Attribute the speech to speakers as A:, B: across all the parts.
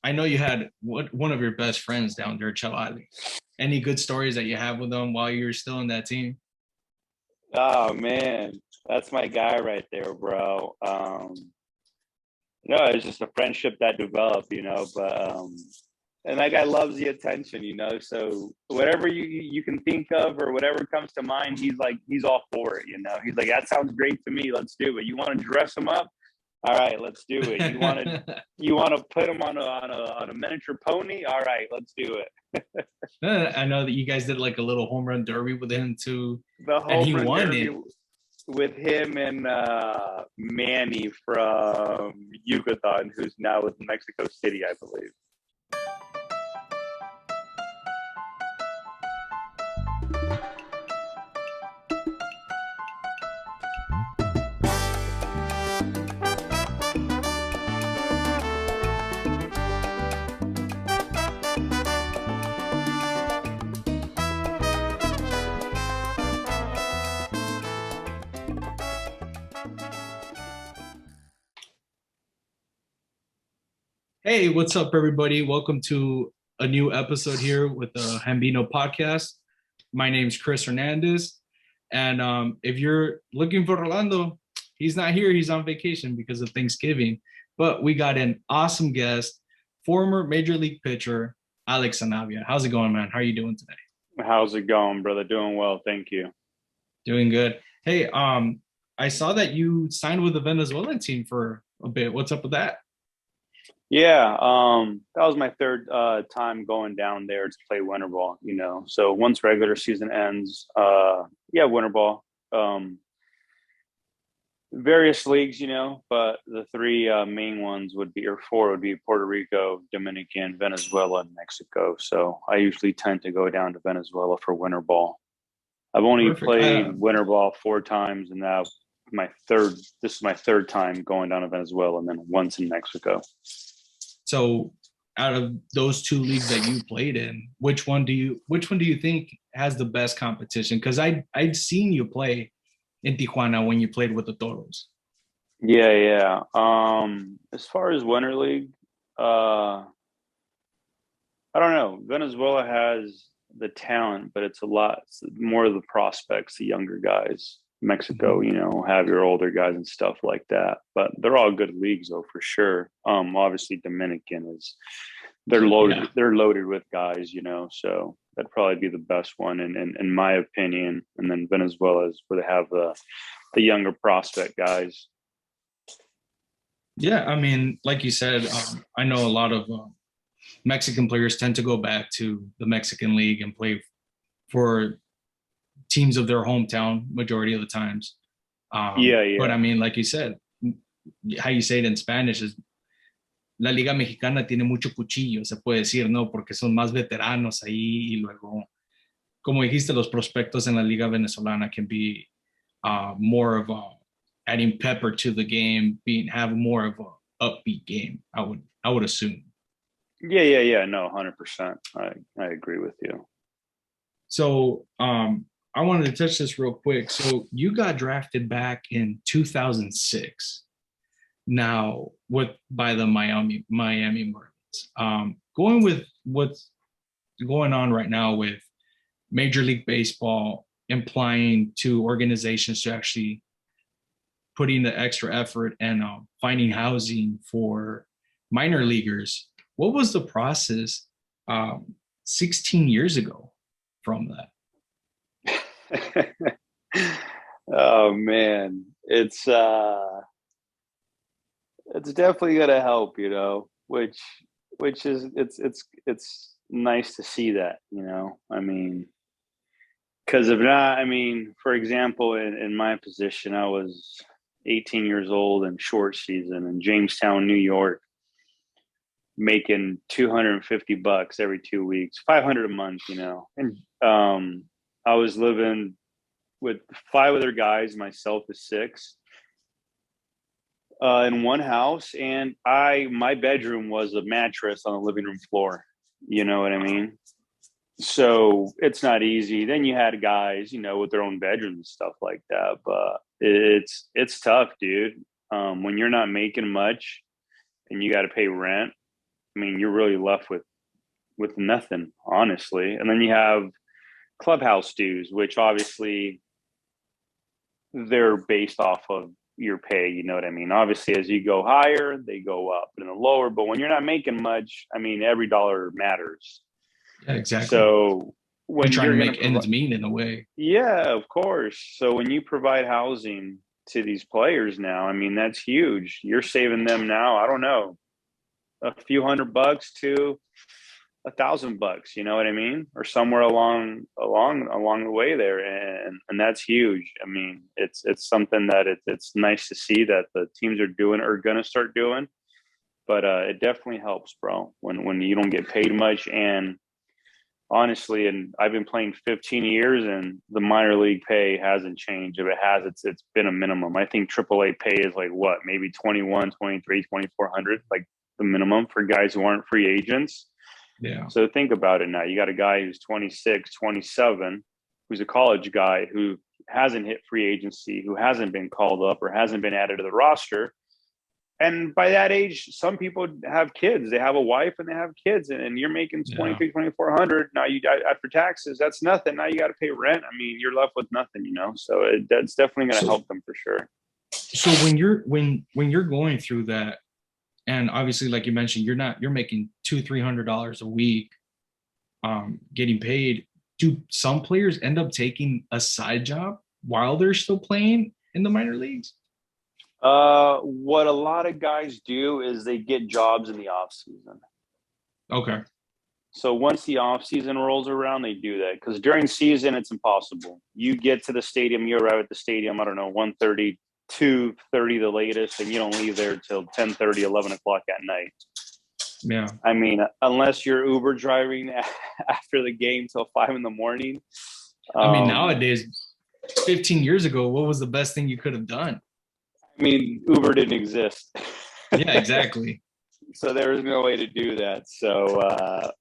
A: I know you had one of your best friends down there, Chavali. Any good stories that you have with them while you were still in that team?
B: Oh man, that's my guy right there, bro. No, it's just a friendship that developed, but and that guy loves the attention, So whatever you can think of or whatever comes to mind, he's all for it. He's like, that sounds great to me. Let's do it. You want to dress him up? All right, let's do it. You want to put him on a miniature pony? All right, let's do it.
A: I know that you guys did like a little home run derby with him too,
B: The
A: and he
B: home run
A: won
B: derby
A: it.
B: with him and Manny from Yucatan, who's now with Mexico City, I believe.
A: Hey, what's up, everybody? Welcome to a new episode here with the Hambino Podcast. My name's Chris Hernandez, and if you're looking for Rolando, he's not here. He's on vacation because of Thanksgiving. But we got an awesome guest, former Major League pitcher Alex Sanabia. How's it going, man? How are you doing today?
B: How's it going, brother? Doing well, thank you.
A: Doing good. Hey, I saw that you signed with the Venezuelan team for a bit. What's up with that?
B: Yeah, that was my third time going down there to play winter ball. So once regular season ends, yeah, winter ball. Various leagues, but the three main ones would be, or four would be Puerto Rico, Dominican, Venezuela, and Mexico. So I usually tend to go down to Venezuela for winter ball. I've only
A: Perfect.
B: played winter ball four times, and now this is my third time going down to Venezuela, and then once in Mexico.
A: So out of those two leagues that you played in, which one do you think has the best competition? Because I'd seen you play in Tijuana when you played with the Toros.
B: Yeah. As far as winter league, uh, I don't know. Venezuela has the talent, but it's more of the prospects, the younger guys. Mexico,
A: Mhm.
B: have your older guys and stuff like that. But they're all good leagues though, for sure. Obviously Dominican is they're loaded
A: Yeah,
B: they're loaded with guys. So that'd probably be the best one in my opinion. And then Venezuela is where they have the younger prospect guys.
A: yeah. I mean, like you said, I know a lot of Mexican players tend to go back to the Mexican League and play for teams of their hometown majority of the times.
B: Yeah,
A: But
B: yeah.
A: I mean, like you said, how you say it in Spanish is la Liga Mexicana tiene mucho cuchillo, se puede decir, ¿no? Porque son más veteranos ahí y luego, como dijiste, los prospectos en la Liga Venezolana can be more of a adding pepper to the game, have more of a upbeat game. I would assume.
B: Yeah. No, 100%. I agree with you.
A: So I wanted to touch this real quick. So you got drafted back in 2006. Now with by the Miami Marlins. Going with what's going on right now with Major League Baseball implying to organizations to actually putting the extra effort and finding housing for minor leaguers. What was the process 16 years ago from that?
B: Oh man, it's definitely gonna help, which is it's nice to see that. I mean, because if not, I mean, for example, in my position, I was 18 years old in short season in Jamestown, New York, making $250 every 2 weeks, 500 a month. And I was living with five other guys, myself is six, in one house, and my bedroom was a mattress on the living room floor. You know what I mean? So it's not easy. Then you had guys, with their own bedrooms and stuff like that. But it's tough, dude. When you're not making much and you got to pay rent, I mean, you're really left with nothing, honestly. And then you have clubhouse dues, which obviously they're based off of your pay. You know what I mean? Obviously, as you go higher, they go up, and the lower. But when you're not making much, I mean, every dollar matters.
A: Yeah, exactly.
B: So
A: You're
B: when
A: trying to
B: you're
A: make ends meet in a way.
B: yeah, of course. So when you provide housing to these players now, I mean, that's huge. You're saving them now, I don't know, a few $100 to $1,000, you know what I mean? Or somewhere along the way there. And that's huge. I mean, it's something that it's nice to see that the teams are doing or gonna start doing. But it definitely helps, bro, when you don't get paid much. And honestly, and I've been playing 15 years and the minor league pay hasn't changed. If it has, it's been a minimum. I think AAA pay is like what, maybe 21, 23, 2,400, like the minimum for guys who aren't free agents.
A: Yeah.
B: So think about it now. You got a guy who's 26, 27, who's a college guy who hasn't hit free agency, who hasn't been called up or hasn't been added to the roster. And by that age, some people have kids. They have a wife and they have kids, and you're making 23, 2,400. Now you after taxes, that's nothing. Now you got to pay rent. I mean, you're left with nothing, you know. So that's definitely going to help them for sure.
A: So when you're going through that, and obviously, like you mentioned, you're making $200-300 a week, getting paid. Do some players end up taking a side job while they're still playing in the minor leagues?
B: What a lot of guys do is they get jobs in the off season. Okay. So once the off season rolls around, they do that, because during season it's impossible. You get to the stadium, you arrive at the stadium, I don't know, 1:30, 2:30 the latest, and you don't leave there till 10:30, 11 o'clock at night. Yeah. I mean, unless you're Uber driving after the game till 5 in the morning.
A: I mean, nowadays, 15 years ago, what was the best thing you could have done?
B: I mean, Uber didn't exist.
A: Yeah, exactly.
B: So there was no way to do that. So,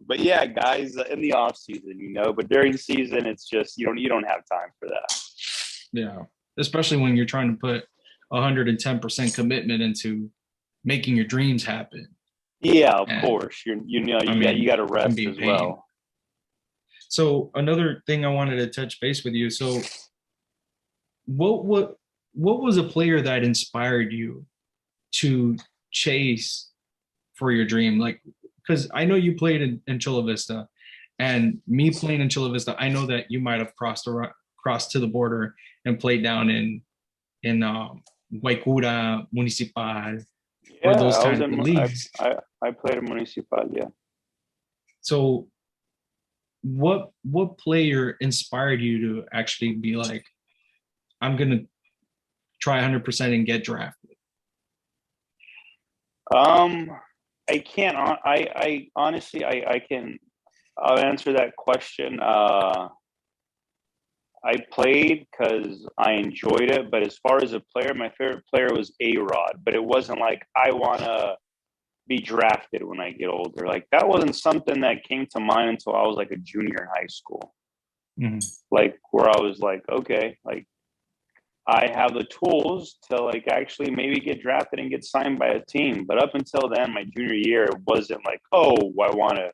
B: but yeah, guys, in the off season, you know, but during season, it's just, you don't have time for that.
A: Yeah. Especially when you're trying to put 110% commitment into making your dreams happen.
B: Yeah, of course. You got to rest as well.
A: So another thing I wanted to touch base with you. So what was a player that inspired you to chase for your dream? Like, because I know you played in Chula Vista, and me playing in Chula Vista, I know that you might have crossed to the border and played down in Guaycura, Municipal, or those kind of leagues.
B: I played in Municipal, yeah.
A: So what player inspired you to actually be like, I'm going to try 100% and get drafted?
B: I can't. I honestly, I'll answer that question. I played because I enjoyed it, but as far as a player, my favorite player was A-Rod. But it wasn't like I want to be drafted when I get older. Like, that wasn't something that came to mind until I was like a junior in high school. Mm-hmm. Like, where I was like, okay, like, I have the tools to like actually maybe get drafted and get signed by a team. But up until then, my junior year, it wasn't like, oh, I want to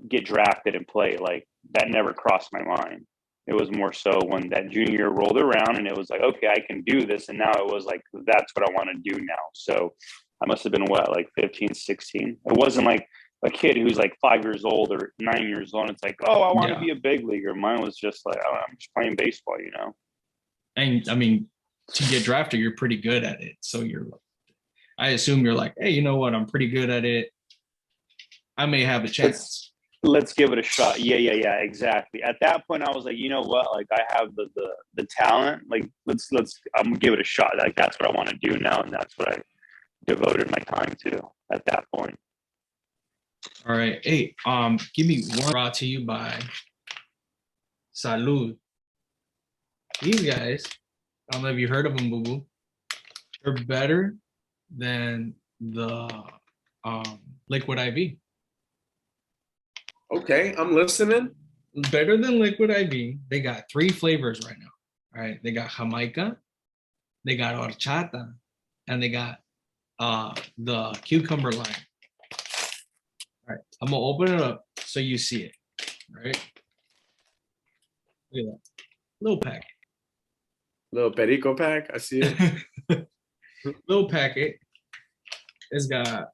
B: get drafted and play. Like, that never crossed my mind. It was more so when that junior year rolled around and it was like, okay, I can do this. And now it was like, that's what I want to do now. So I must have been like 15, 16. It wasn't like a kid who's like 5 years old or 9 years old. It's like, oh, I want to be a big leaguer. Mine was just like, oh, I'm just playing baseball, you know?
A: And I mean, to get drafted, you're pretty good at it. So I assume you're like, hey, you know what? I'm pretty good at it. I may have a chance.
B: Let's give it a shot. Yeah, exactly. At that point, I was like, you know what? Like, I have the talent. Like, I'm gonna give it a shot. Like, that's what I want to do now, and that's what I devoted my time to at that point.
A: All right. Hey, give me one. Brought to you by Salud. These guys, I don't know if you heard of them, Boo Boo. They're better than the Liquid IV.
C: Okay, I'm listening.
A: Better than Liquid IV. They got 3 flavors right now. All right, they got Jamaica, they got horchata, and they got the cucumber lime. All right, I'm gonna open it up so you see it. All right, look at that little packet.
C: Little Perico pack. I see it.
A: Little packet. It's got,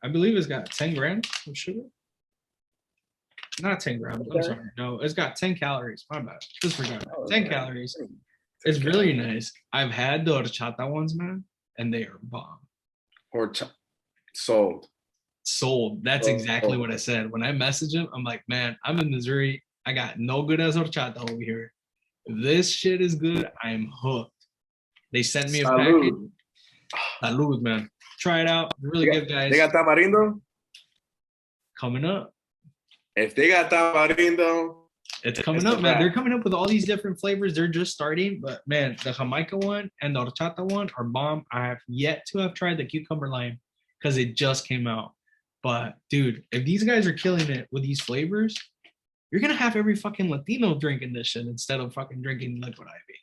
A: I believe it's got 10 grams of sugar. Not 10 grams. I'm sorry. No, it's got 10 calories. My bad. Just forgot. 10 calories. It's really nice. I've had the horchata ones, man, and they are bomb.
C: Sold.
A: Sold. That's exactly what I said. When I messaged him, I'm like, man, I'm in Missouri. I got no good as horchata over here. If this shit is good, I'm hooked. They sent me a package. Salud, man. Try it out. Really good, guys.
C: They got tamarindo?
A: Coming up.
C: If they got tamarindo,
A: it's coming up, man. They're coming up with all these different flavors. They're just starting, but man, the Jamaica one and the horchata one are bomb. I have yet to have tried the cucumber lime because it just came out. But dude, if these guys are killing it with these flavors, you're gonna have every fucking Latino drinking this shit instead of fucking drinking liquid IV.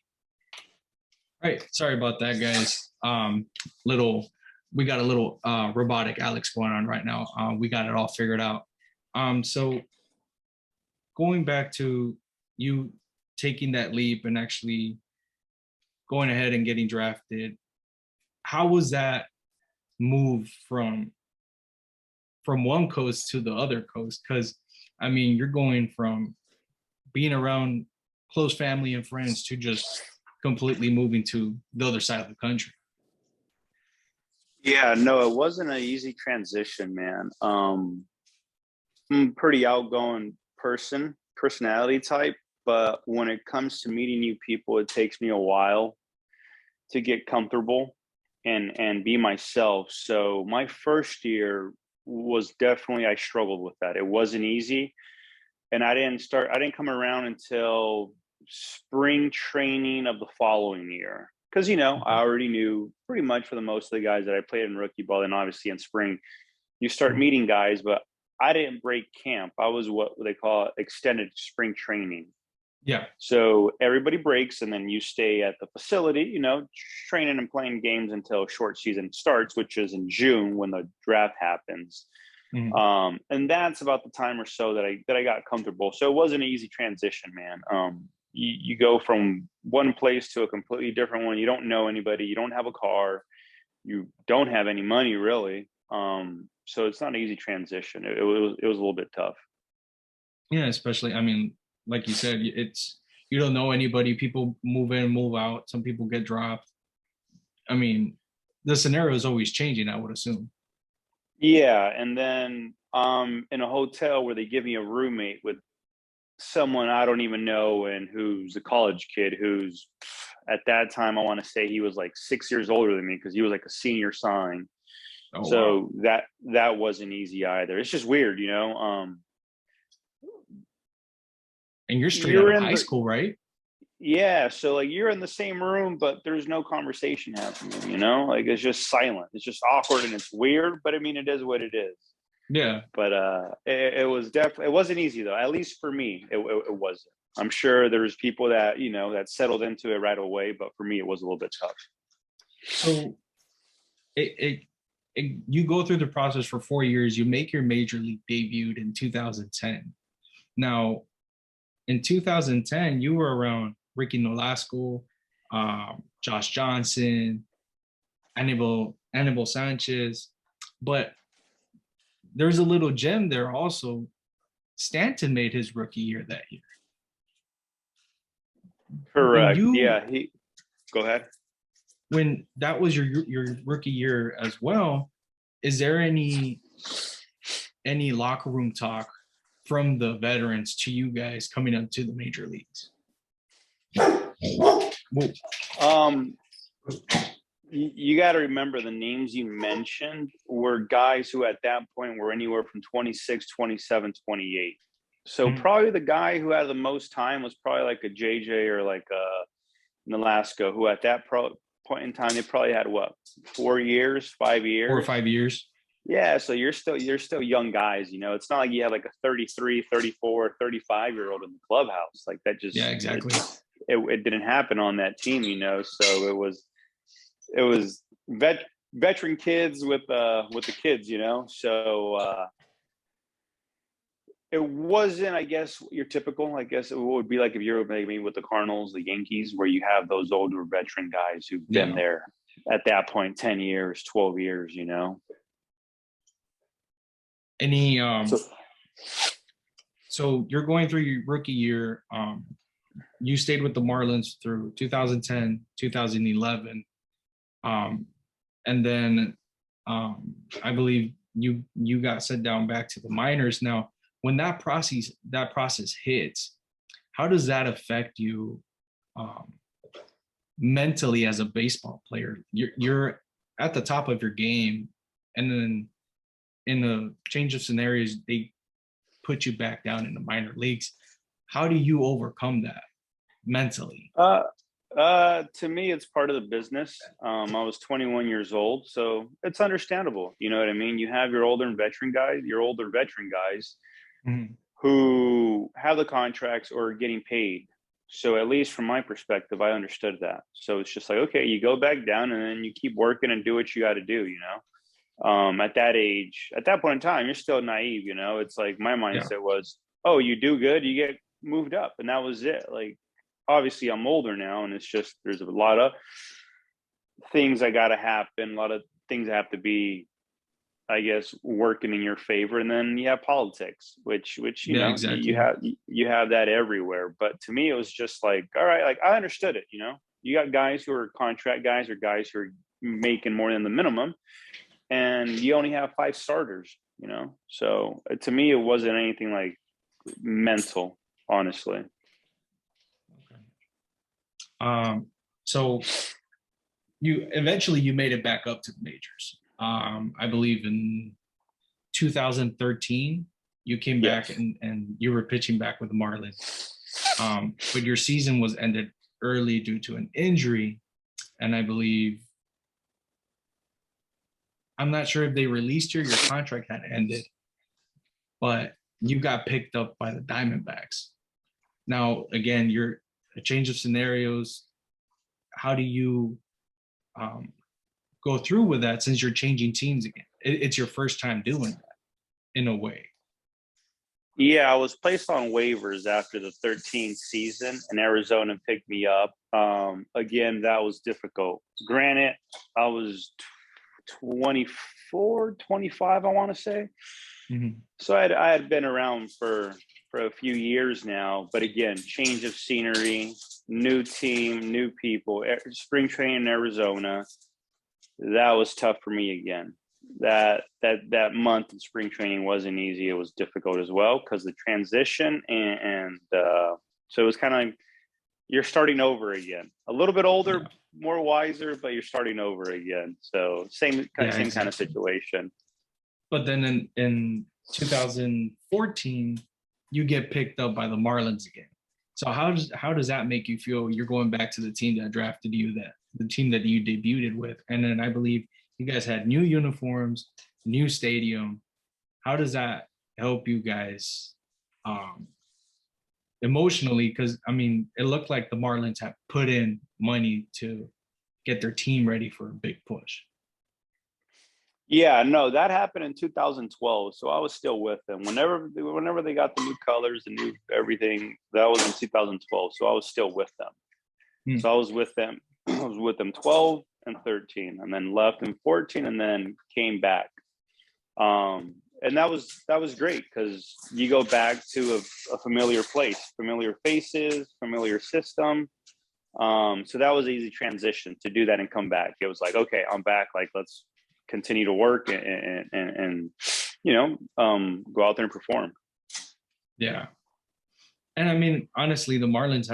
A: All right, sorry about that, guys. We got a little robotic Alex going on right now. We got it all figured out. So going back to you taking that leap and actually going ahead and getting drafted, how was that move from one coast to the other coast? Because I mean, you're going from being around close family and friends to just completely moving to the other side of the country.
B: Yeah, no, it wasn't an easy transition, man. I'm a pretty outgoing personality type, but when it comes to meeting new people, it takes me a while to get comfortable and be myself. So my first year was definitely, I struggled with that. It wasn't easy. And I didn't come around until spring training of the following year. Because, I already knew pretty much for the most of the guys that I played in rookie ball, and obviously in spring, you start meeting guys, but I didn't break camp. I was what they call extended spring training.
A: Yeah.
B: So everybody breaks, and then you stay at the facility, training and playing games until short season starts, which is in June when the draft happens. Mm-hmm. And that's about the time or so that I got comfortable. So it wasn't an easy transition, man. You go from one place to a completely different one. You don't know anybody. You don't have a car. You don't have any money, really. So it's not an easy transition. It was a little bit tough.
A: Yeah, especially, I mean, like you said, you don't know anybody. People move in, move out. Some people get dropped. I mean, the scenario is always changing, I would assume.
B: Yeah, and then in a hotel where they give me a roommate with someone I don't even know and who's a college kid who's at that time, I want to say he was like 6 years older than me because he was like a senior sign. Oh, so wow. that wasn't easy either. It's just weird, And
A: you're straight out of high school, right?
B: Yeah. So like you're in the same room, but there's no conversation happening, Like it's just silent. It's just awkward and it's weird, but I mean, it is what it is.
A: Yeah.
B: But it was definitely, it wasn't easy though. At least for me, it wasn't. I'm sure there's people that, that settled into it right away, but for me, it was a little bit tough.
A: So you go through the process for 4 years. You make your major league debut in 2010. Now, in 2010, you were around Ricky Nolasco, Josh Johnson, Anibal Sanchez, but there's a little gem there also. Stanton made his rookie year that year.
B: Correct. Go ahead.
A: When that was your rookie year as well, is there any locker room talk from the veterans to you guys coming up to the major leagues?
B: You got to remember the names you mentioned were guys who at that point were anywhere from 26, 27, 28. So probably the guy who had the most time was probably like a JJ or like a Nolasco, who at that point in time, they probably had 4 years, 5 years?
A: 4 or 5 years.
B: Yeah. So you're still young guys, It's not like you have like a 33, 34, 35-year-old in the clubhouse. Like that just,
A: yeah, exactly.
B: It didn't happen on that team, So it was veteran kids with the kids, So it wasn't, I guess, your typical. I guess it would be like if you're maybe with the Cardinals, the Yankees, where you have those older veteran guys who've been there at that point 10 years, 12 years, you know.
A: Any so you're going through your rookie year. You stayed with the Marlins through 2010, 2011. And then I believe you got sent down back to the minors. Now, when that process hits, how does that affect you mentally as a baseball player? You're at the top of your game, and then in the change of scenarios, they put you back down in the minor leagues. How do you overcome that mentally?
B: To me, it's part of the business. I was 21 years old, so it's understandable. You know what I mean? You have your older veteran guys
A: Mm-hmm.
B: who have the contracts or are getting paid. So at least from my perspective, I understood that. So it's just like, okay, you go back down and then you keep working and do what you got to do, you know? At that age, at that point in time, you're still naive, you know? It's like my mindset was, oh, you do good, you get moved up. And that was it. Like, obviously I'm older now, and it's just, there's a lot of things that got to happen, a lot of things that have to be, I guess, working in your favor. And then you have politics, which you know, exactly. you have that everywhere. But to me, it was just like, all right, like I understood it, you know. You got guys who are contract guys or guys who are making more than the minimum, and you only have 5 starters, you know. So to me, it wasn't anything like mental, honestly.
A: So you eventually made it back up to the majors. I believe in 2013, you came back and you were pitching back with the Marlins. But your season was ended early due to an injury. And I believe, I'm not sure if they released you, your contract had ended, but you got picked up by the Diamondbacks. Now, again, you're a change of scenarios. How do you go through with that since you're changing teams again? It's your first time doing that in a way.
B: Yeah, I was placed on waivers after the 13th season, and Arizona picked me up. Again, that was difficult. Granted, I was 24, 25, I want to say. Mm-hmm. So I had been around for a few years now. But again, change of scenery, new team, new people, spring training in Arizona. That was tough for me again. That month in spring training wasn't easy. It was difficult as well because the transition and so it was kind of like you're starting over again. A little bit older, more wiser, but you're starting over again. So same kind of situation.
A: But then in 2014, you get picked up by the Marlins again. So how does that make you feel? You're going back to the team that drafted you, the team that you debuted with, and then I believe you guys had new uniforms, new stadium. How does that help you guys emotionally? Because I mean, it looked like the Marlins have put in money to get their team ready for a big push.
B: Yeah, no, that happened in 2012. So I was still with them. Whenever they got the new colors, the new everything, that was in 2012. So I was still with them. So I was with them. I was with them 12 and 13, and then left in 14, and then came back. And that was great because you go back to a familiar place, familiar faces, familiar system. So that was an easy transition to do that and come back. It was like, okay, I'm back. Like, let's continue to work and you know, go out there and perform.
A: Yeah. And I mean, honestly, the Marlins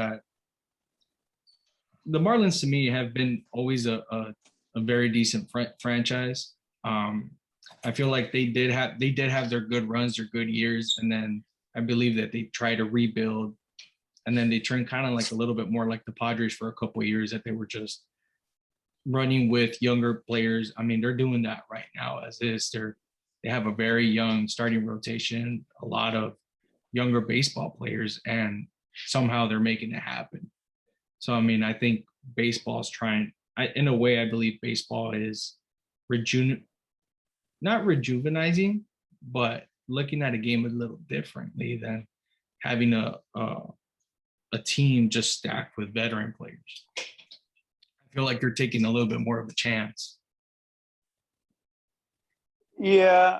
A: to me have been always a very decent franchise. I feel like they did have their good runs, their good years. And then I believe that they tried to rebuild, and then they turned kind of like a little bit more like the Padres for a couple of years, that they were just running with younger players. I mean, they're doing that right now as is. They have a very young starting rotation, a lot of younger baseball players, and somehow they're making it happen. So, I mean, I think baseball is in a way, I believe baseball is not rejuvenizing, but looking at a game a little differently than having a team just stacked with veteran players. I feel like they're taking a little bit more of a chance.
B: Yeah,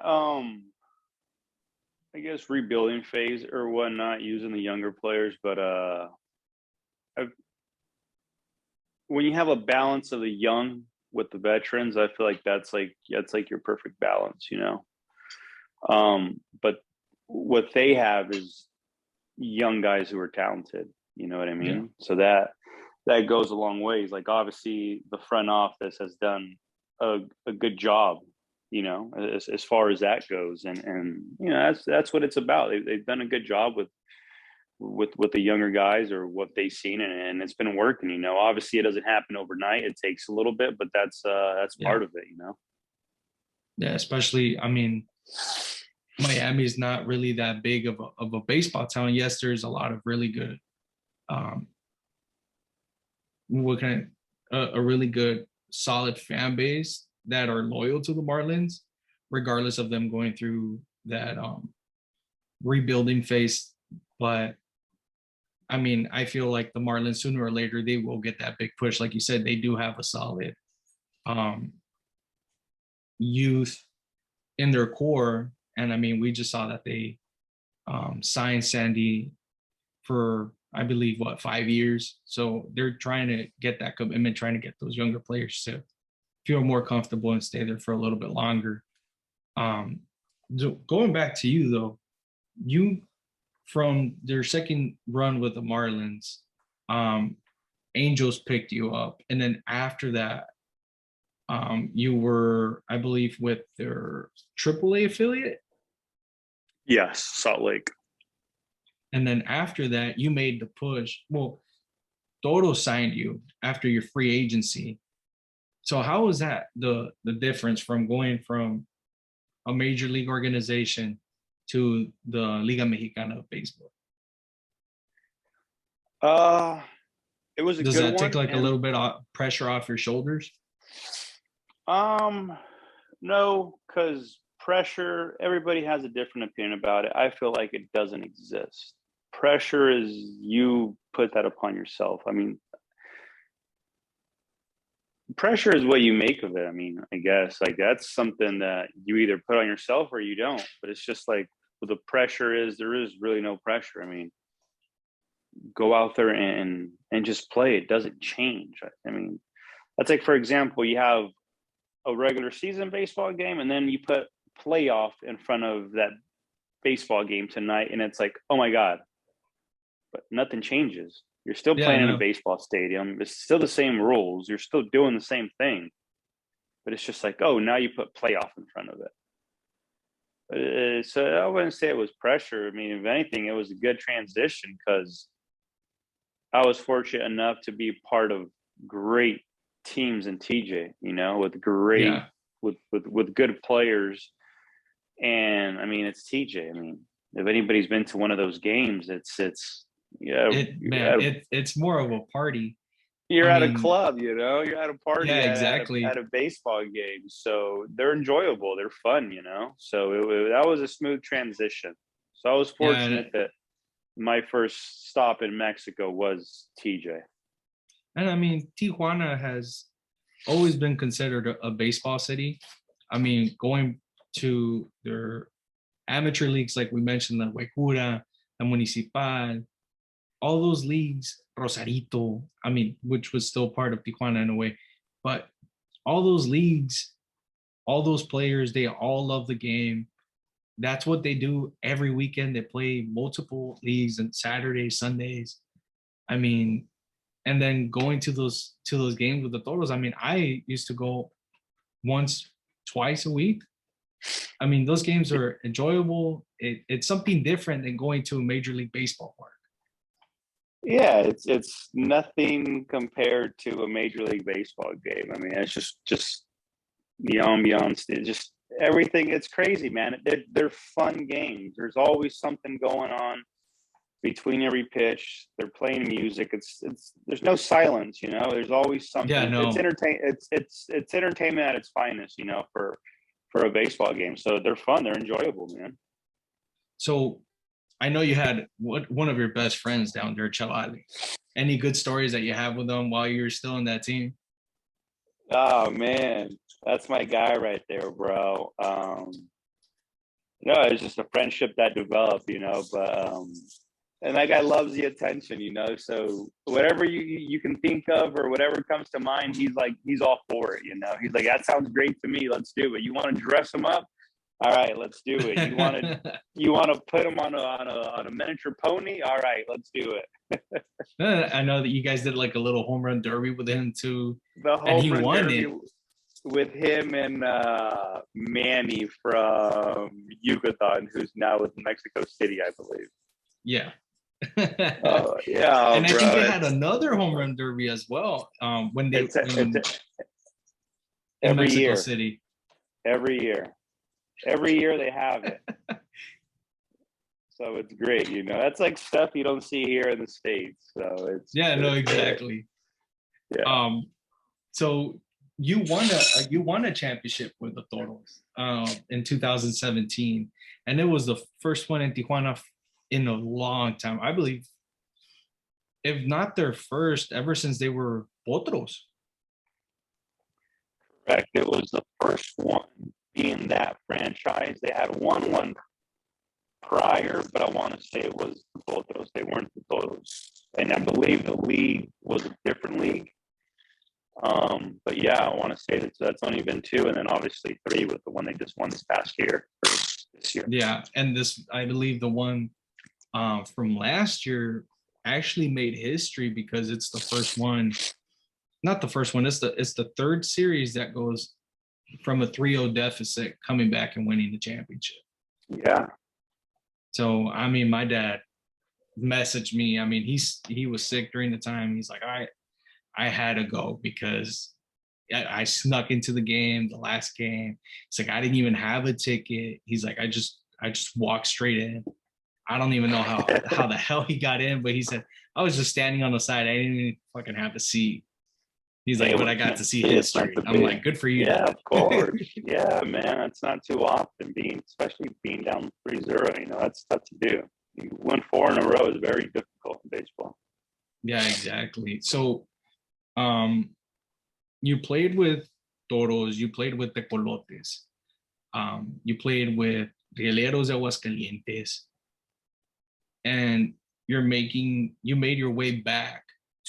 B: I guess rebuilding phase or whatnot, using the younger players, but when you have a balance of the young with the veterans, I feel like that's like your perfect balance, you know. But what they have is young guys who are talented, you know what I mean?
A: Yeah.
B: So that goes a long ways. Like obviously the front office has done a good job, you know, as far as that goes, and you know that's what it's about. They've done a good job with the younger guys or what they've seen, and it's been working. You know, obviously it doesn't happen overnight. It takes a little bit, but that's part of it. You know.
A: Yeah, especially I mean, Miami's not really that big of a baseball town. Yes, there's a lot of really good, a really good solid fan base that are loyal to the Marlins, regardless of them going through that rebuilding phase. But I mean, I feel like the Marlins sooner or later they will get that big push. Like you said, they do have a solid youth in their core, and I mean, we just saw that they signed Sandy for I believe 5 years. So they're trying to get that commitment, trying to get those younger players to feel more comfortable and stay there for a little bit longer. Going back to you though, you from their second run with the Marlins, Angels picked you up, and then after that, you were, I believe, with their AAA affiliate.
B: Yes, Salt Lake.
A: And then after that, you made the push. Well, Toro signed you after your free agency. So how was that the difference from going from a major league organization to the Liga Mexicana of Baseball?
B: It was a
A: Does
B: good
A: that
B: one.
A: take like a little bit of pressure off your shoulders?
B: No, because pressure, everybody has a different opinion about it. I feel like it doesn't exist. Pressure is you put that upon yourself. I mean, pressure is what you make of it. I mean, I guess like that's something that you either put on yourself or you don't. But it's just like what the pressure is, there is really no pressure. I mean, go out there and just play. It doesn't change. I mean, that's like, for example, you have a regular season baseball game and then you put playoff in front of that baseball game tonight, and it's like, oh my God, but nothing changes. You're still playing in a baseball stadium. It's still the same rules. You're still doing the same thing, but it's just like, oh, now you put playoff in front of it. So I wouldn't say it was pressure. I mean, if anything, it was a good transition because I was fortunate enough to be part of great teams in TJ, you know, with great, with good players. And I mean, it's TJ. I mean, if anybody's been to one of those games, it's
A: more of a party.
B: You're at a club, you know, you're at a party,
A: exactly.
B: at a baseball game. So they're enjoyable. They're fun, you know? So that was a smooth transition. So I was fortunate that my first stop in Mexico was TJ.
A: And I mean, Tijuana has always been considered a baseball city. I mean, going to their amateur leagues, like we mentioned, the Huecura, the Municipal, all those leagues, Rosarito, I mean, which was still part of Tijuana in a way, but all those leagues, all those players, they all love the game. That's what they do every weekend. They play multiple leagues and Saturdays, Sundays. I mean, and then going to those games with the Toros. I mean, I used to go once, twice a week. I mean, those games are enjoyable. It's something different than going to a Major League Baseball park.
B: Yeah, it's nothing compared to a Major League Baseball game. I mean, it's just the ambiance, just everything. It's crazy, man. They're fun games. There's always something going on between every pitch. They're playing music. It's there's no silence, you know. There's always something.
A: Yeah, no.
B: It's entertainment at its finest, you know, for a baseball game. So they're fun. They're enjoyable, man.
A: So I know you had one of your best friends down there, Chalali. Any good stories that you have with them while you were still in that team?
B: Oh man, that's my guy right there, bro. No, it's just a friendship that developed, but and that guy loves the attention, so whatever you can think of or whatever comes to mind, he's all for it. He's like, that sounds great to me, let's do it. You want to dress him up, all right, let's do it. You want to put him on a miniature pony, all right, let's do it.
A: I know that you guys did like a little home run derby with him too,
B: The
A: and he
B: home run
A: won
B: derby
A: it.
B: with him and Manny from Yucatan, who's now with Mexico City, I believe.
A: Yeah.
B: Oh yeah,
A: And I
B: bro.
A: think they had another home run derby as well. When they
B: It's
A: in
B: every
A: Mexico
B: year.
A: City.
B: Every year they have it. So it's great, That's like stuff you don't see here in the States. So
A: No,
B: it's great.
A: exactly.
B: Yeah.
A: So you won a championship with the Toros in 2017, and it was the first one in Tijuana in a long time. I believe, if not their first, ever since they were Potros.
B: Correct. It was the first one being that franchise. They had won one prior, but I want to say it was the Toros. They weren't the Toros. And I believe the league was a different league. But yeah, I want to say that's only been two, and then obviously three with the one they just won this past year, this year.
A: Yeah, and this, I believe, the one from last year actually made history because it's the first one. Not the first one. It's the third series that goes from a 3-0 deficit coming back and winning the championship.
B: Yeah.
A: So I mean, my dad messaged me. I mean, he was sick during the time. He's like, I had to go because I snuck into the game, the last game. It's like I didn't even have a ticket. He's like, I just walked straight in. I don't even know how the hell he got in, but he said I was just standing on the side. I didn't even fucking have a seat. He's like, but I got to see history. I'm like, good for you.
B: Yeah, of course. Yeah, man, it's not too often especially being down 3-0. That's tough to do. You win 4 in a row is very difficult in baseball.
A: Yeah, exactly. So, you played with Toros, you played with Tecolotes, you played with Rieleros de Aguascalientes, and you made your way back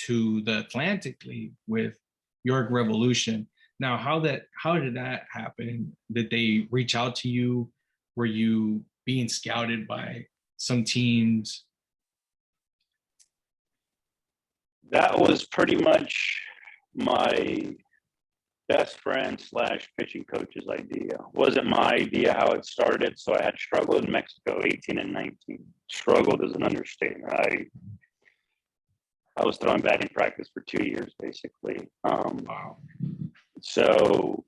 A: to the Atlantic League with York Revolution. Now, how did that happen? Did they reach out to you? Were you being scouted by some teams?
B: That was pretty much my best friend / pitching coach's idea. Wasn't my idea how it started. So I had struggled in Mexico, 18 and 19. Struggled is an understatement. I was throwing batting practice for 2 years, basically.
A: Wow.
B: So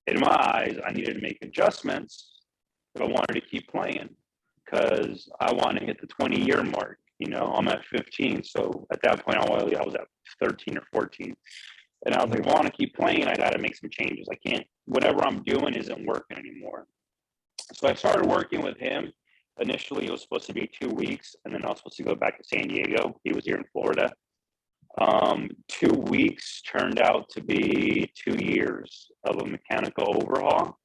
B: in my eyes, I needed to make adjustments, but I wanted to keep playing because I want to hit the 20-year mark. I'm at 15. So at that point, I was at 13 or 14. And I was like, if I want to keep playing, I got to make some changes. I can't, whatever I'm doing isn't working anymore. So I started working with him. Initially, it was supposed to be 2 weeks, and then I was supposed to go back to San Diego. He was here in Florida. 2 weeks turned out to be 2 years of a mechanical overhaul.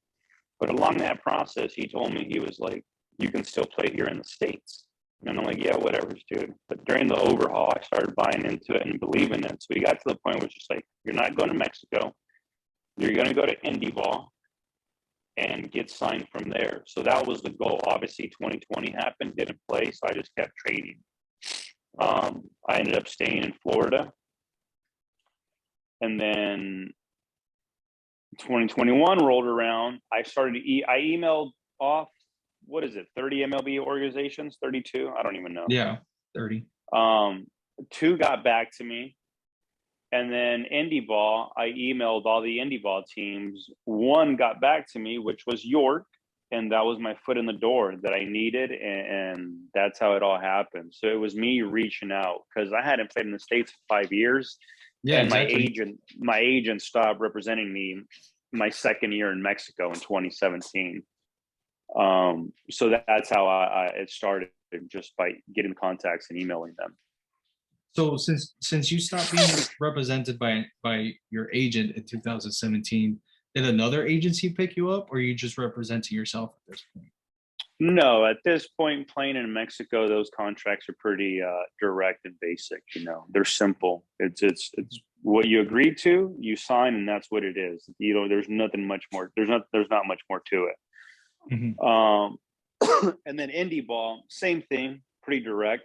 B: But along that process, he told me, he was like, you can still play here in the States. And I'm like, yeah, whatever, dude. But during the overhaul, I started buying into it and believing it. So we got to the point where it's just like, you're not going to Mexico. You're going to go to Indie Ball and get signed from there. So that was the goal. Obviously, 2020 happened, didn't play, so I just kept trading. I ended up staying in Florida. And then 2021 rolled around. I emailed off, 30 MLB organizations, 32? I don't even know.
A: Yeah, 30.
B: 2 got back to me. And then Indie Ball, I emailed all the Indie Ball teams. 1 got back to me, which was York. And that was my foot in the door that I needed. And that's how it all happened. So it was me reaching out because I hadn't played in the States for 5 years.
A: Yeah,
B: and
A: exactly.
B: my agent stopped representing me my second year in Mexico in 2017. So that's how it started, just by getting contacts and emailing them.
A: So since you stopped being represented by your agent in 2017, did another agency pick you up, or are you just representing yourself at this point?
B: No, at this point, playing in Mexico, those contracts are pretty direct and basic. They're simple. It's what you agreed to, you sign, and that's what it is. There's nothing much more. There's not much more to it.
A: Mm-hmm.
B: And then indie ball, same thing, pretty direct.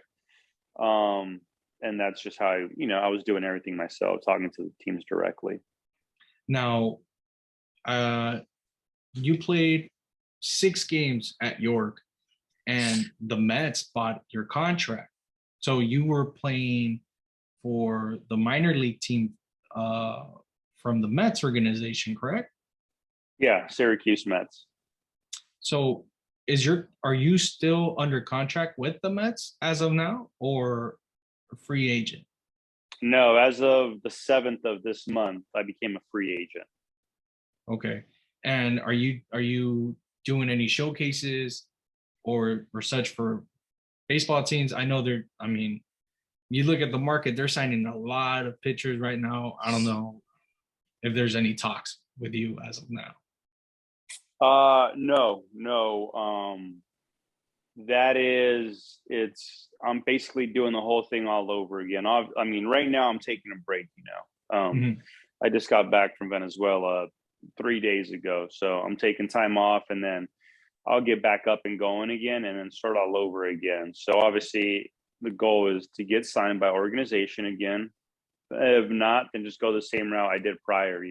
B: And that's just how I was doing everything myself, talking to the teams directly.
A: Now, you played 6 games at York, and the Mets bought your contract. So you were playing for the minor league team from the Mets organization, correct?
B: Yeah, Syracuse Mets.
A: So are you still under contract with the Mets as of now, or a free agent?
B: No, as of the 7th of this month, I became a free agent.
A: Okay. And are you doing any showcases or such for baseball teams? I know you look at the market, they're signing a lot of pitchers right now. I don't know if there's any talks with you as of now.
B: No. I'm basically doing the whole thing all over again. Right now I'm taking a break,
A: Mm-hmm.
B: I just got back from Venezuela 3 days ago. So I'm taking time off, and then I'll get back up and going again and then start all over again. So obviously the goal is to get signed by organization again. If not, then just go the same route I did prior,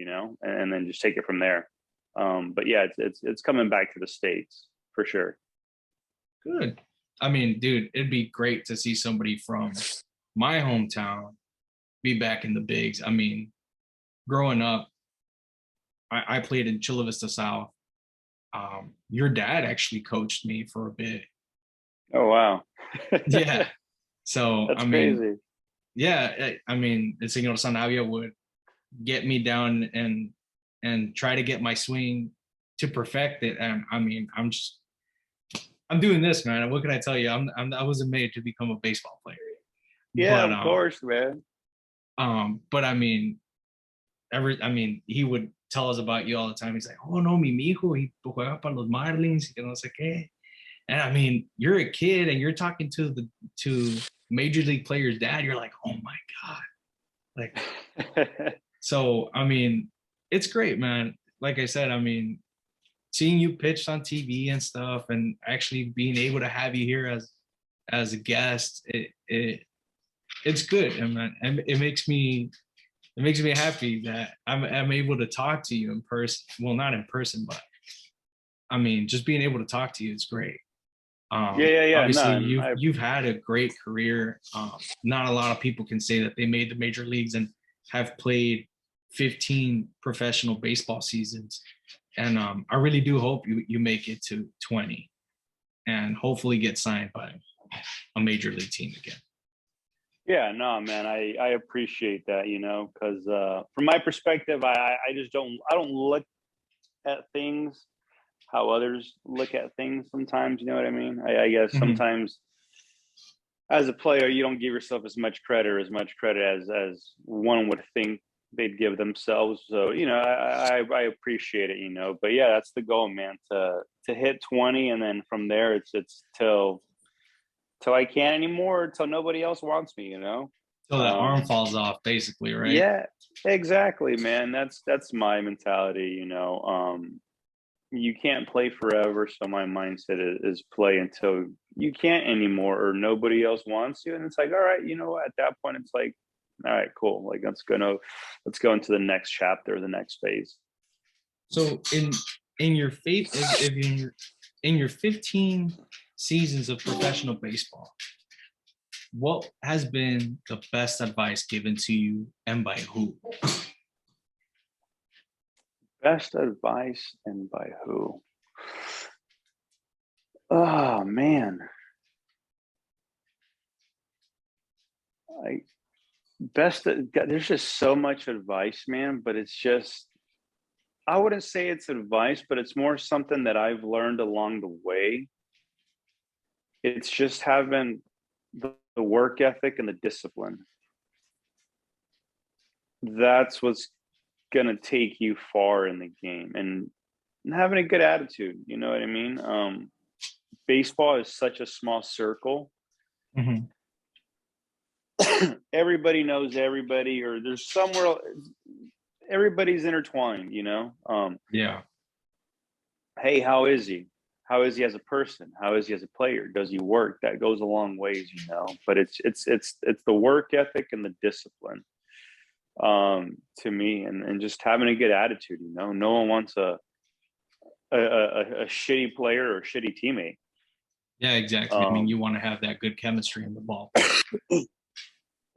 B: and then just take it from there. But yeah, it's coming back to the States for sure.
A: Good. Dude, it'd be great to see somebody from my hometown be back in the bigs. Growing up, I played in Chula Vista South. Your dad actually coached me for a bit.
B: Oh, wow.
A: Yeah. So,
B: that's crazy.
A: Yeah. The Senor Sanabia would get me down and try to get my swing to perfect it. And I'm doing this, man. What can I tell you? I wasn't made to become a baseball player.
B: Yeah, of course, man.
A: But he would tell us about you all the time. He's like, oh no, mi hijo, he juega para los Marlins, no sé qué. And you're a kid and you're talking to major league players' dad. You're like, oh my God. Like, so, it's great, man. Like I said, seeing you pitched on TV and stuff, and actually being able to have you here as a guest, it's good, and it makes me happy that I'm able to talk to you in person. Well, not in person, but just being able to talk to you is great.
B: Yeah.
A: Obviously, you've had a great career. Not a lot of people can say that they made the major leagues and have played 15 professional baseball seasons. And I really do hope you make it to 20 and hopefully get signed by a major league team again.
B: Yeah, no, man, I appreciate that, because from my perspective, I don't look at things how others look at things sometimes, you know what I mean? I guess sometimes as a player, you don't give yourself as much credit as one would think they'd give themselves. So, I appreciate it, but yeah, that's the goal, man, to hit 20. And then from there, it's till I can't anymore, till nobody else wants me,
A: Till that arm falls off, basically, right?
B: Yeah, exactly, man. That's my mentality, you can't play forever. So my mindset is play until you can't anymore or nobody else wants you. And it's like, all right, at that point, it's like, all right, cool. Like, let's go into the next chapter, the next phase.
A: So in your faith, in your 15 seasons of professional baseball, what has been the best advice given to you and by who?
B: Best advice and by who? Oh, man. There's just so much advice, man, but it's just I wouldn't say it's advice, but it's more something that I've learned along the way. It's just having the work ethic and the discipline. That's what's going to take you far in the game, and having a good attitude. You know what I mean? Baseball is such a small circle.
A: Mhm.
B: Everybody knows everybody, or there's somewhere everybody's intertwined, you know?
A: Yeah.
B: Hey, how is he? How is he as a person? How is he as a player? Does he work? That goes a long ways, you know. But it's the work ethic and the discipline, to me, and just having a good attitude. You know, no one wants a shitty player or a shitty teammate.
A: Yeah, exactly. I mean, you want to have that good chemistry in the ball.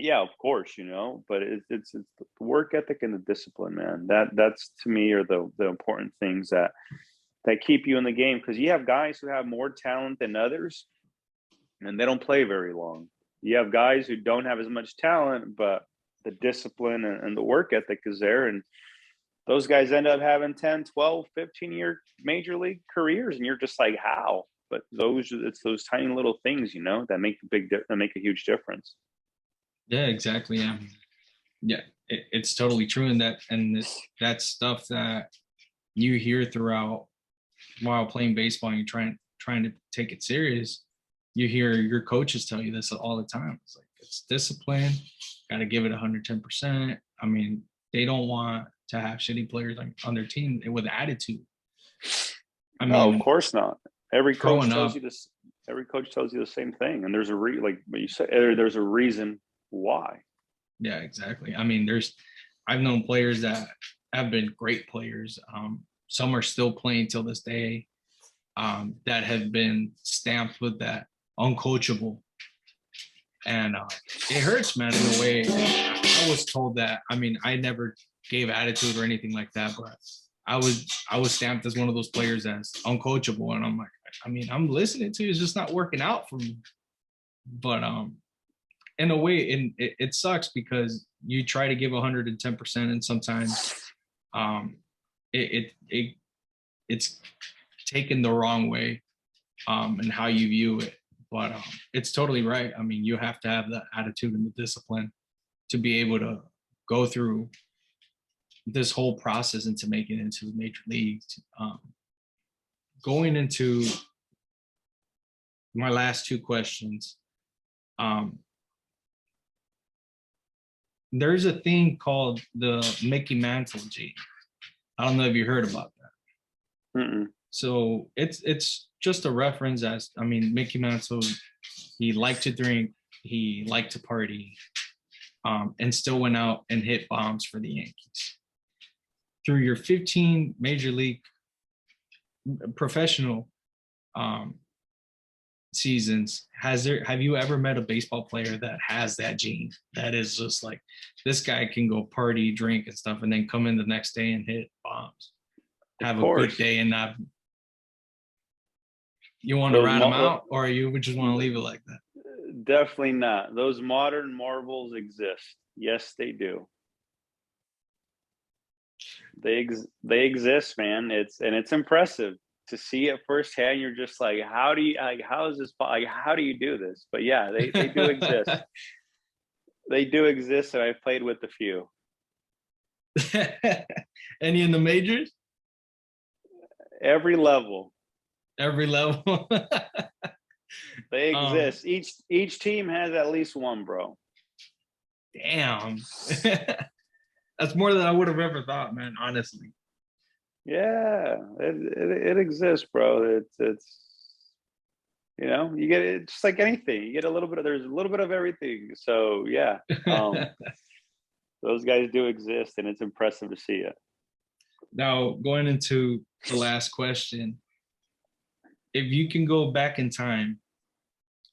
B: Yeah, of course, you know, but it's the work ethic and the discipline, man. That's to me are the important things that keep you in the game, because you have guys who have more talent than others and they don't play very long. You have guys who don't have as much talent, but the discipline and the work ethic is there, and those guys end up having 10, 12, 15-year major league careers, and you're just like, how? But it's those tiny little things, you know, that make a huge difference.
A: Yeah, exactly. Yeah, it's totally true. And that's stuff that you hear throughout while playing baseball and you're trying to take it serious. You hear your coaches tell you this all the time. It's like, it's discipline, got to give it 110%. I mean, they don't want to have shitty players on their team with attitude. I mean,
B: no, of course not. Every coach tells
A: up,
B: you this. Every coach tells you the same thing, and there's like what you said. There's a reason why.
A: Yeah, exactly. I mean, I've known players that have been great players. Some are still playing till this day, that have been stamped with that uncoachable. And it hurts, man, in a way. I was told that. I mean, I never gave attitude or anything like that, but I was stamped as one of those players as uncoachable. And I'm like, I mean, I'm listening to you, it's just not working out for me. But in a way, it sucks because you try to give 110%, and sometimes it's taken the wrong way, and how you view it. But it's totally right. I mean, you have to have the attitude and the discipline to be able to go through this whole process and to make it into the major leagues. Going into my last two questions, there's a thing called the Mickey Mantle gene. I don't know if you heard about that.
B: Mm-mm.
A: So it's just a reference as, I mean, Mickey Mantle, he liked to drink, he liked to party, and still went out and hit bombs for the Yankees. Through your 15 major league professional seasons, have you ever met a baseball player that has that gene, that is just like, this guy can go party, drink and stuff, and then come in the next day and hit bombs, have a good day, and not, you want to rat them out, or you would just want to leave it like that?
B: Definitely not. Those modern marvels exist. Yes, they do. They exist, man. It's impressive to see it firsthand. You're just like, how do you do this? But yeah, they do exist. They do exist, and I've played with a few.
A: Any in the majors?
B: Every level. They exist. Each team has at least one, bro.
A: Damn. That's more than I would have ever thought, man, honestly.
B: Yeah, it exists, bro. It's you know, you get it just like anything. You get there's a little bit of everything. So yeah, those guys do exist, and it's impressive to see it.
A: Now, going into the last question, if you can go back in time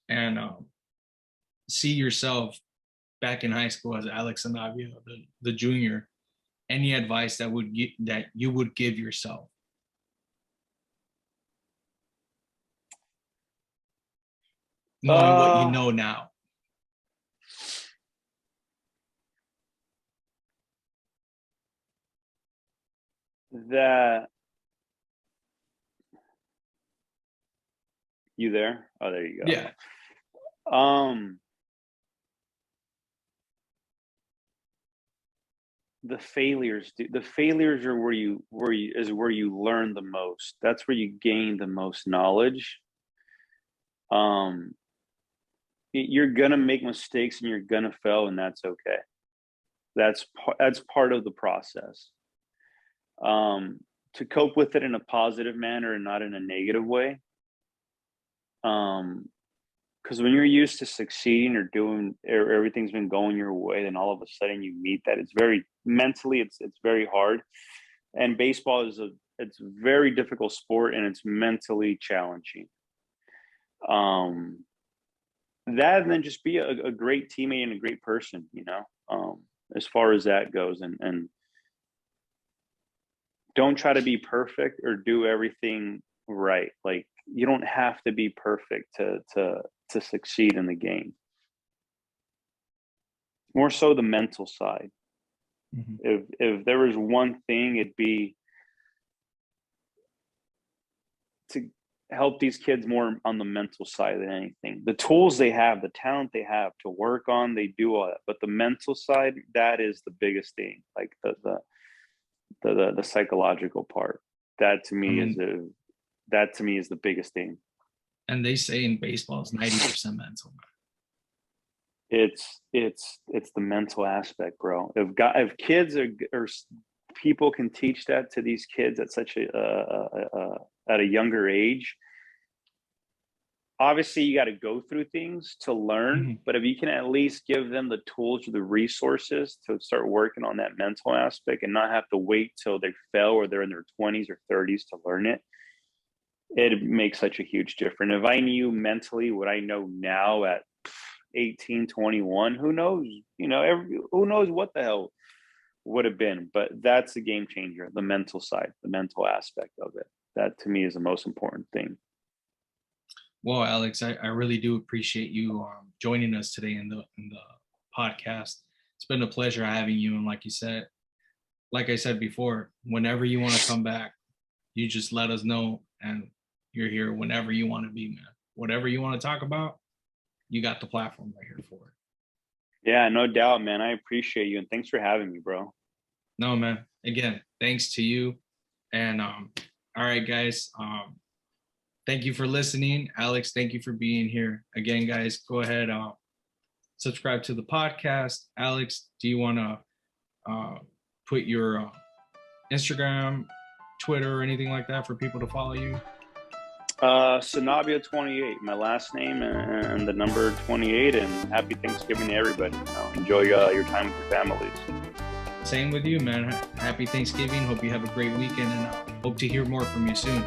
A: and see yourself back in high school as Alex Sanabia, the junior, any advice that you would give yourself? Knowing what you know now.
B: that you there? Oh, there you go.
A: Yeah.
B: The failures are where you learn the most. That's where you gain the most knowledge. You're gonna make mistakes and you're gonna fail, and that's okay. That's part of the process. To cope with it in a positive manner and not in a negative way. Because when you're used to succeeding or everything's been going your way, then all of a sudden you meet that. It's very mentally, it's very hard. And baseball it's a very difficult sport, and it's mentally challenging. That, and then just be a great teammate and a great person, as far as that goes, and don't try to be perfect or do everything right. Like, you don't have to be perfect to succeed in the game. More so the mental side. Mm-hmm. If there was one thing, it'd be to help these kids more on the mental side than anything. The tools they have, the talent they have to work on, they do all that. But the mental side, that is the biggest thing. Like the psychological part. That to me is the biggest thing.
A: And they say in baseball it's 90% mental.
B: It's the mental aspect, bro. If kids or people can teach that to these kids at such at a younger age, obviously you got to go through things to learn. Mm-hmm. But if you can at least give them the tools or the resources to start working on that mental aspect and not have to wait till they fail or they're in their 20s or 30s to learn it, it makes such a huge difference. If I knew mentally what I know now at 18, 21, who knows? Who knows what the hell would have been? But that's the game changer, the mental side, the mental aspect of it. That to me is the most important thing.
A: Well, Alex, I really do appreciate you joining us today in the podcast. It's been a pleasure having you. And like I said before, whenever you want to come back, you just let us know, and you're here whenever you want to be, man. Whatever you want to talk about, you got the platform right here for it.
B: Yeah, no doubt, man. I appreciate you, and thanks for having me, bro.
A: No, man. Again, thanks to you. And all right, guys. Thank you for listening. Alex, thank you for being here. Again, guys, go ahead, subscribe to the podcast. Alex, do you want to put your Instagram, Twitter, or anything like that for people to follow you?
B: Sanabia 28, my last name and the number 28, and happy Thanksgiving to everybody. Enjoy your time with your families.
A: Same with you, man. Happy Thanksgiving. Hope you have a great weekend, and hope to hear more from you soon.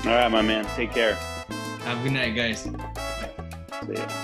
B: All right, my man. Take care.
A: Have a good night, guys.
B: Bye. See ya.